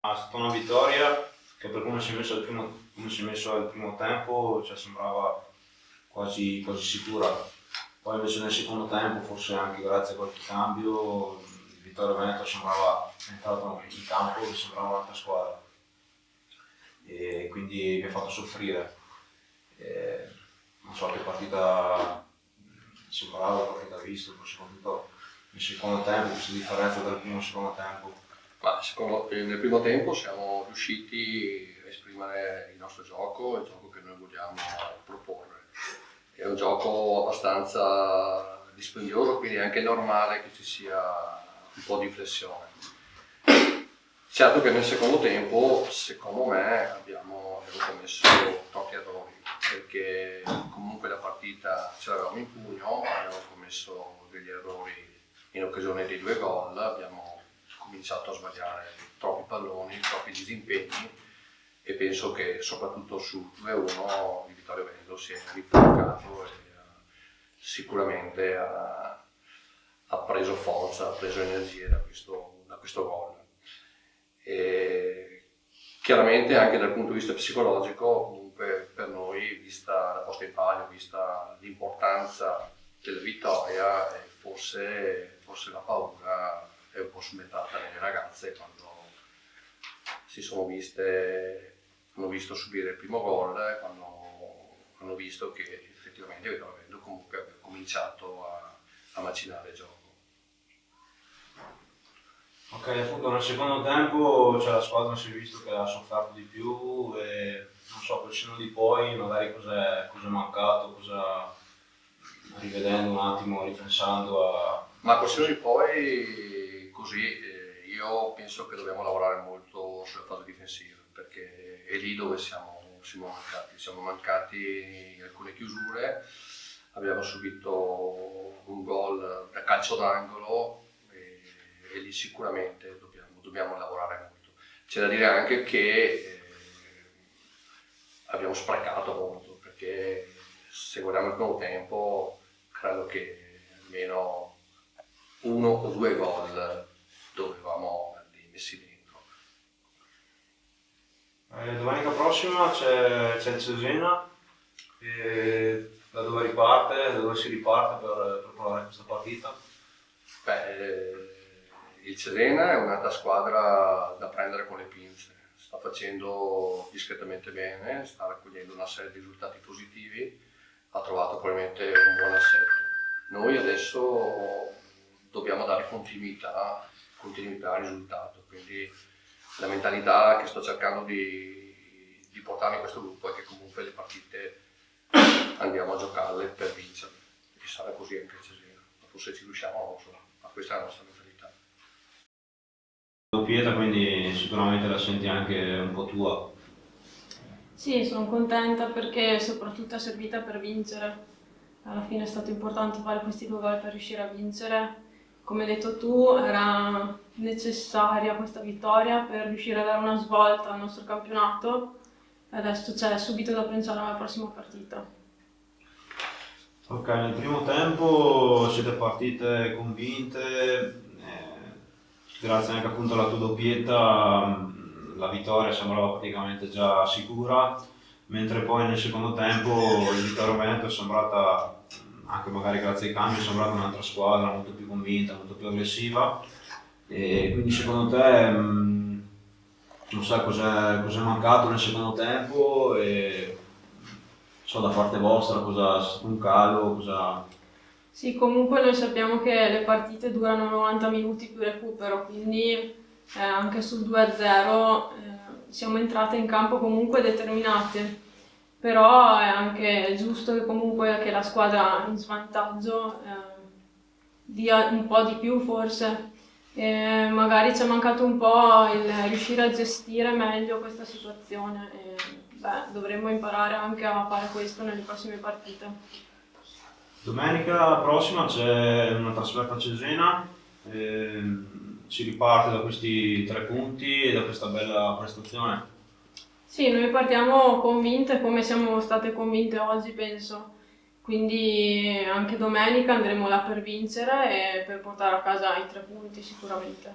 È stata una vittoria che per come si è messo come si è messo al primo tempo, cioè, sembrava quasi sicura. Poi invece nel secondo tempo, forse anche grazie a qualche cambio, il Vittorio Veneto sembrava entrato in campo e sembrava un'altra squadra. E quindi mi ha fatto soffrire. E non so che partita sembrava, che partita visto, soprattutto nel secondo tempo, questa differenza tra il primo e il secondo tempo. Nel primo tempo siamo riusciti a esprimere il nostro gioco, il gioco che noi vogliamo proporre. È un gioco abbastanza dispendioso, quindi è anche normale che ci sia un po' di flessione. Certo che nel secondo tempo, secondo me, abbiamo commesso troppi errori, perché comunque la partita ce l'avevamo in pugno, abbiamo commesso degli errori in occasione dei 2 gol, abbiamo cominciato a sbagliare troppi palloni, troppi disimpegni e penso che soprattutto sul 2-1 il Vittorio Veneto si è rifolcato e sicuramente ha preso forza, ha preso energie da questo gol. E chiaramente anche dal punto di vista psicologico, comunque per noi, vista la posta in palio, vista l'importanza della vittoria, forse la paura è un po' subentrata nelle ragazze quando hanno visto subire il primo gol, quando hanno visto che effettivamente il Vittorio Veneto comunque aveva cominciato a macinare il gioco. Ok, appunto nel secondo tempo la squadra si è visto che ha sofferto di più e non so, quel senno di poi magari cos'è mancato, rivedendo un attimo, ripensando a... Ma col senno di poi così io penso che dobbiamo lavorare molto sulla fase difensiva, perché è lì dove siamo mancati in alcune chiusure, abbiamo subito un gol da calcio d'angolo e lì sicuramente dobbiamo lavorare molto. C'è da dire anche che abbiamo sprecato molto, perché se guardiamo il primo tempo credo che almeno 1 o 2 gol dovevamo averli messi dentro. Domenica prossima c'è il Cesena, da dove si riparte per provare questa partita? Il Cesena è un'altra squadra da prendere con le pinze, sta facendo discretamente bene, sta raccogliendo una serie di risultati positivi, ha trovato probabilmente un buon assetto. Noi adesso dobbiamo dare continuità al risultato, quindi la mentalità che sto cercando di portare in questo gruppo è che comunque le partite andiamo a giocarle per vincerle, e sarà così anche il Cesena, forse ci riusciamo, non lo so, ma questa è la nostra mentalità. Doppietta, quindi sicuramente la senti anche un po' tua. Sì, sono contenta perché soprattutto è servita per vincere. Alla fine è stato importante fare questi 2 gol per riuscire a vincere. Come hai detto tu, era necessaria questa vittoria per riuscire a dare una svolta al nostro campionato e adesso c'è subito da pensare alla prossima partita. Ok, nel primo tempo siete partite convinte, grazie anche appunto alla tua doppietta, la vittoria sembrava praticamente già sicura, mentre poi nel secondo tempo il Vittorio Veneto è sembrata, anche magari grazie ai cambi, è sembrata un'altra squadra molto più convinta, molto più aggressiva. E quindi secondo te, non sai cos'è mancato nel secondo tempo e so da parte vostra cosa c'è stato un calo, cosa... Sì, comunque noi sappiamo che le partite durano 90 minuti più recupero, quindi anche sul 2-0 siamo entrate in campo comunque determinate, però è anche giusto che comunque che la squadra in svantaggio dia un po' di più forse. Magari ci è mancato un po' il riuscire a gestire meglio questa situazione e dovremmo imparare anche a fare questo nelle prossime partite. Domenica prossima c'è una trasferta a Cesena, si riparte da questi 3 punti e da questa bella prestazione. Sì, noi partiamo convinte come siamo state convinte oggi, penso. Quindi anche domenica andremo là per vincere e per portare a casa i 3 punti sicuramente.